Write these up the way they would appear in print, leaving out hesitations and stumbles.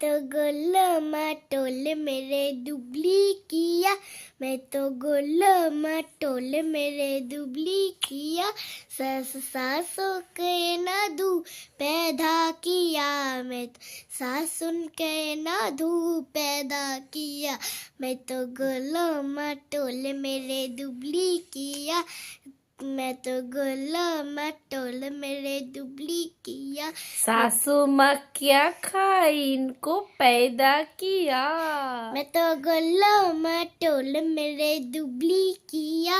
तो गुल्लमा टोल मेरे दुबली किया, मैं तो गुल्लमा टोल मेरे दुबली किया, सासों के ना धू पैदा किया, मैं तो सासुन के ना धू पैदा किया, मैं तो गुल्लमा टोल मेरे दुबली किया, मैं तो गुल्लमा टोल मेरे दुबली किया, सासू माँ क्या खाई इनको पैदा किया। मैं तो गुल्लमा टोल मेरे दुबली किया,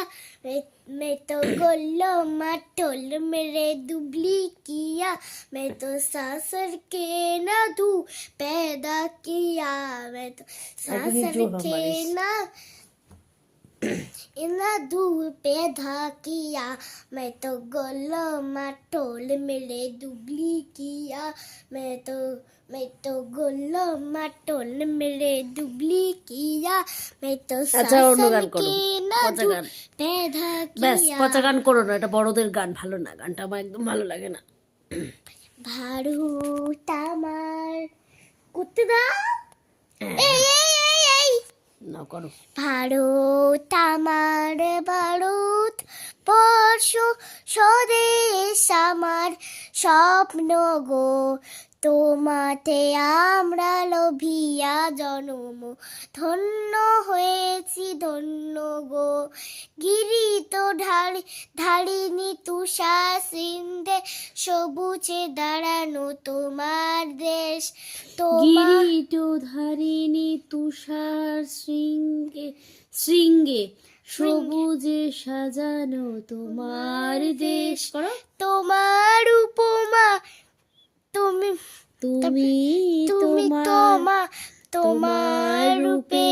मैं तो गुल्लमा टोल मेरे दुबली किया, मैं तो सासर के ना धू पैदा किया, मैं तो सासर के ना इना धूल पैदा किया, मैं तो गुल्लमा टोल मेरे दुबली किया, मैं तो गुल्लमा टोल मेरे दुबली किया, मैं तो सासर के ना धूल पैदा ব্যাস किया। পচা গান করো না, এটা বড়দের গান, ভালো না, গানটা আমার একদম ভালো লাগে না। ভারত আমার করতে দাও, না করো। ভারত আমার ভারত বর্ষ, স্বদেশ আমার স্বপ্ন গো, তোমাতে আমরা লোভিয়া জনম, ধন্য হয়েছি ধন্য গো, গিরি তো ধারিনি তুষার সিন্ধে, সবুজে দাঁড়ানো তোমার দেশ, গিরি তো ধারিনি তুষার শৃঙ্গে শৃঙ্গে, সবুজে সাজানো তোমার দেশ। করো। তোমার উপমা, তুমি তুমি তুমি তোমার রূপে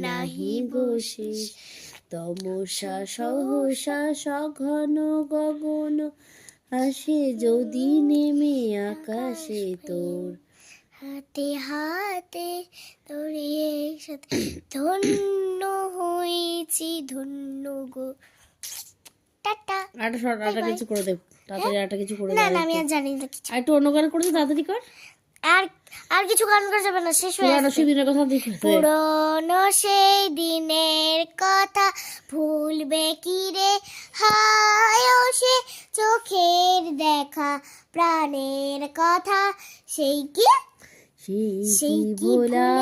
নাহি বসে, তমসা সহসা সঘন গগন, আসে যদি নেমে আকাশে তোর, হাতে হাতে ধরে সাথে, ধন্য হয়েছি ধন্য গো, টাটা। আটা কিছু করে দেব, তাড়াতাড়ি আটা কিছু করে না দেব। না আমি আর জানি না কিছু, আর একটু অন্য গান করেছি, তাড়াতাড়ি কর। আর আর কিছু গান করা যাবে না, শেষ হয়ে পুরানো আসছে। সেদিনের কথা দেখে পুরনো সেই দিনের কথা ভুলবে কি রে, হায় ও সে চোখের দেখা প্রাণের কথা, সেই কি সেই কি ভোলা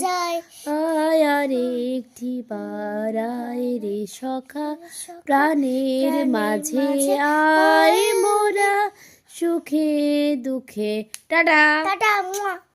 যায়, আয় আর একটি পাড়ায় রে সখা, প্রাণের মাঝে আয় মোরা, সুখে দুঃখে। টাটা। টাটা।